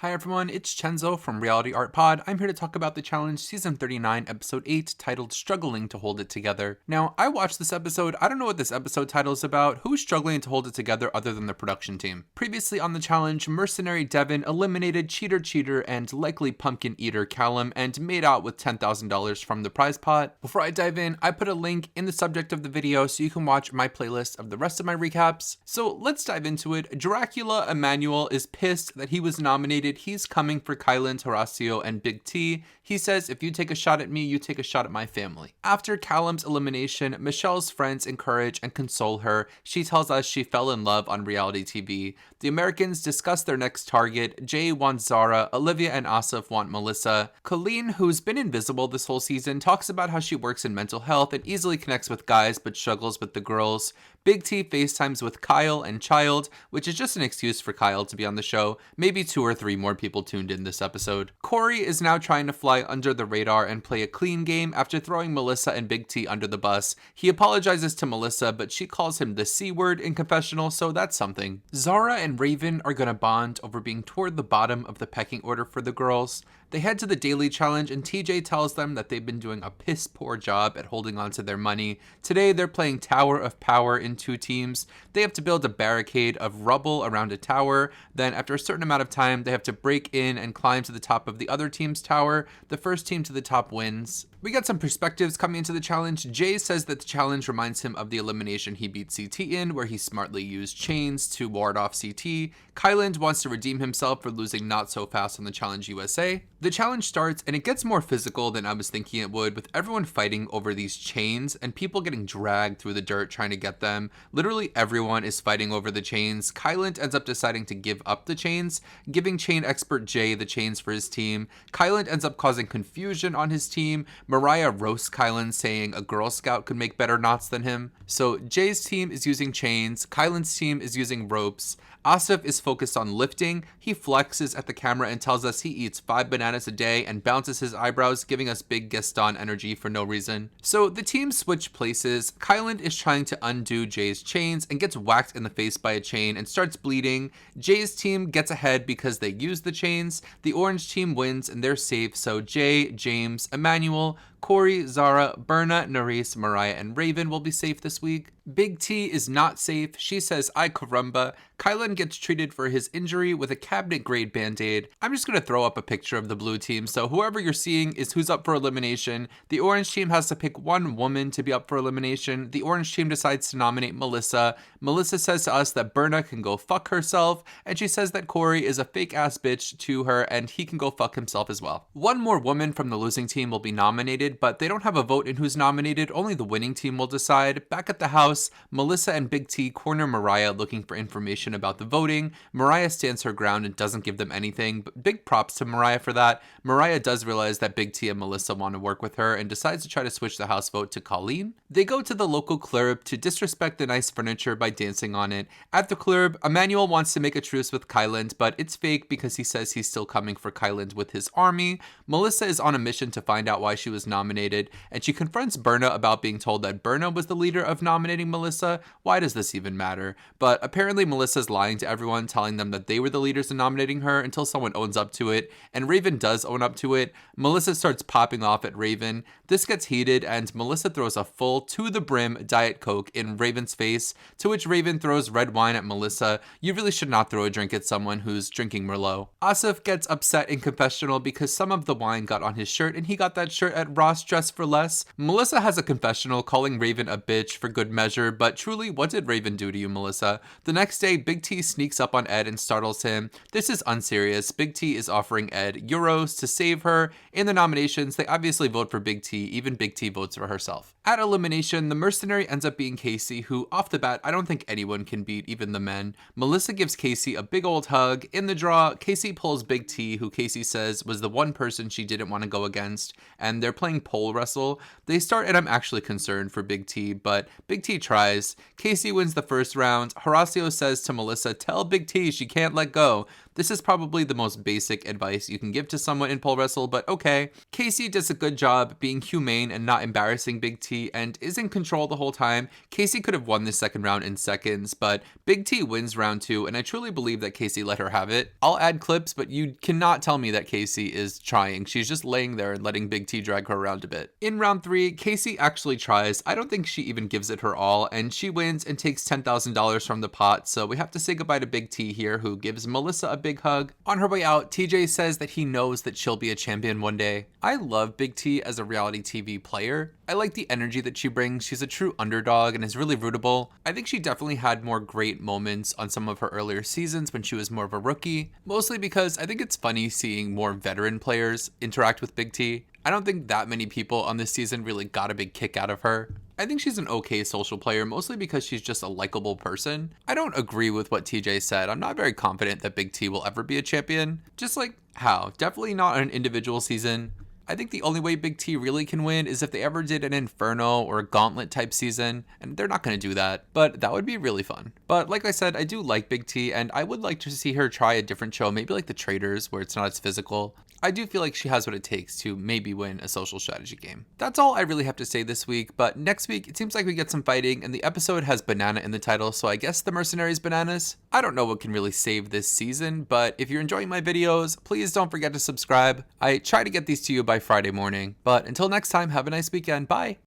Hi everyone, it's Chenzo from Reality Art Pod. I'm here to talk about the challenge season 39, episode 8, titled Struggling to Hold It Together. Now, I watched this episode. I don't know what this episode title is about. Who's struggling to hold it together other than the production team? Previously on the challenge, mercenary Devin eliminated cheater and likely pumpkin eater Callum and made out with $10,000 from the prize pot. Before I dive in, I put a link in the subject of the video so you can watch my playlist of the rest of my recaps. So let's dive into it. Dracula Emmanuel is pissed that he was nominated. He's coming for Kylan, Horacio, and Big T. He says, if you take a shot at me, you take a shot at my family. After Callum's elimination, Michelle's friends encourage and console her. She tells us she fell in love on reality TV. The Americans discuss their next target. Jay wants Zara, Olivia and Asif want Melissa. Colleen, who's been invisible this whole season, talks about how she works in mental health and easily connects with guys but struggles with the girls. Big T FaceTimes with Kyle and Child, which is just an excuse for Kyle to be on the show. Maybe 2 or 3 more people tuned in this episode. Corey is now trying to fly under the radar and play a clean game after throwing Melissa and Big T under the bus. He apologizes to Melissa, but she calls him the C word in confessional, so that's something. Zara and Raven are gonna bond over being toward the bottom of the pecking order for the girls. They head to the daily challenge and TJ tells them that they've been doing a piss poor job at holding on to their money. Today they're playing Tower of Power in 2 teams. They have to build a barricade of rubble around a tower. Then after a certain amount of time, they have to break in and climb to the top of the other team's tower. The first team to the top wins. We got some perspectives coming into the challenge. Jay says that the challenge reminds him of the elimination he beat CT in, where he smartly used chains to ward off CT. Kyland wants to redeem himself for losing not so fast on the Challenge USA. The challenge starts and it gets more physical than I was thinking it would, with everyone fighting over these chains and people getting dragged through the dirt trying to get them. Literally everyone is fighting over the chains. Kyland ends up deciding to give up the chains, giving chain expert Jay the chains for his team. Kyland ends up causing confusion on his team. Mariah roasts Kylan, saying a Girl Scout could make better knots than him. So Jay's team is using chains, Kylan's team is using ropes. Asif is focused on lifting. He flexes at the camera and tells us he eats 5 bananas a day and bounces his eyebrows, giving us big Gaston energy for no reason. So the teams switch places. Kylan is trying to undo Jay's chains and gets whacked in the face by a chain and starts bleeding. Jay's team gets ahead because they use the chains. The orange team wins and they're safe, so Jay, James, Emmanuel, Corey, Zara, Berna, Nerys, Mariah, and Raven will be safe this week. Big T is not safe. She says, "Ay caramba." Kylan gets treated for his injury with a cabinet-grade band-aid. I'm just going to throw up a picture of the blue team, so whoever you're seeing is who's up for elimination. The orange team has to pick one woman to be up for elimination. The orange team decides to nominate Melissa. Melissa says to us that Berna can go fuck herself, and she says that Corey is a fake-ass bitch to her, and he can go fuck himself as well. One more woman from the losing team will be nominated, but they don't have a vote in who's nominated. Only the winning team will decide. Back at the house, Melissa and Big T corner Mariah looking for information about the voting. Mariah stands her ground and doesn't give them anything, but big props to Mariah for that. Mariah does realize that Big T and Melissa want to work with her and decides to try to switch the house vote to Colleen. They go to the local club to disrespect the nice furniture by dancing on it. At the club, Emmanuel wants to make a truce with Kyland, but it's fake because he says he's still coming for Kyland with his army. Melissa is on a mission to find out why she was nominated, and she confronts Berna about being told that Berna was the leader of nominating Melissa. Why does this even matter? But apparently Melissa's lying to everyone, telling them that they were the leaders in nominating her until someone owns up to it, and Raven does own up to it. Melissa starts popping off at Raven. This gets heated, and Melissa throws a full to the brim Diet Coke in Raven's face, to which Raven throws red wine at Melissa. You really should not throw a drink at someone who's drinking Merlot. Asif gets upset in confessional because some of the wine got on his shirt, and he got that shirt at Ross Dress for Less. Melissa has a confessional calling Raven a bitch for good measure, but truly, what did Raven do to you, Melissa? The next day, Big T sneaks up on Ed and startles him. This is unserious. Big T is offering Ed euros to save her. In the nominations, they obviously vote for Big T. Even Big T votes for herself. At elimination, the mercenary ends up being Casey, who, off the bat, I don't think anyone can beat, even the men. Melissa gives Casey a big old hug. In the draw, Casey pulls Big T, who Casey says was the one person she didn't want to go against, and they're playing pole wrestle. They start, and I'm actually concerned for Big T, but Big T tries. Casey wins the first round. Horacio says to Melissa, "Tell Big T she can't let go." This is probably the most basic advice you can give to someone in pole wrestle, but okay. Casey does a good job being humane and not embarrassing Big T and is in control the whole time. Casey could have won this second round in seconds, but Big T wins round 2, and I truly believe that Casey let her have it. I'll add clips, but you cannot tell me that Casey is trying. She's just laying there and letting Big T drag her around a bit. In round 3, Casey actually tries. I don't think she even gives it her all, and she wins and takes $10,000 from the pot, so we have to say goodbye to Big T here, who gives Melissa a big hug. On her way out, TJ says that he knows that she'll be a champion one day. I love Big T as a reality TV player. I like the energy that she brings. She's a true underdog and is really rootable. I think she definitely had more great moments on some of her earlier seasons when she was more of a rookie, mostly because I think it's funny seeing more veteran players interact with Big T. I don't think that many people on this season really got a big kick out of her. I think she's an okay social player, mostly because she's just a likable person. I don't agree with what TJ said. I'm not very confident that Big T will ever be a champion. Just like how? Definitely not an individual season. I think the only way Big T really can win is if they ever did an Inferno or a Gauntlet type season, and they're not going to do that, but that would be really fun. But like I said, I do like Big T, and I would like to see her try a different show, maybe like The Traders, where it's not as physical. I do feel like she has what it takes to maybe win a social strategy game. That's all I really have to say this week, but next week it seems like we get some fighting, and the episode has banana in the title, so I guess the mercenaries bananas? I don't know what can really save this season, but if you're enjoying my videos, please don't forget to subscribe. I try to get these to you by Friday morning, but until next time, have a nice weekend. Bye!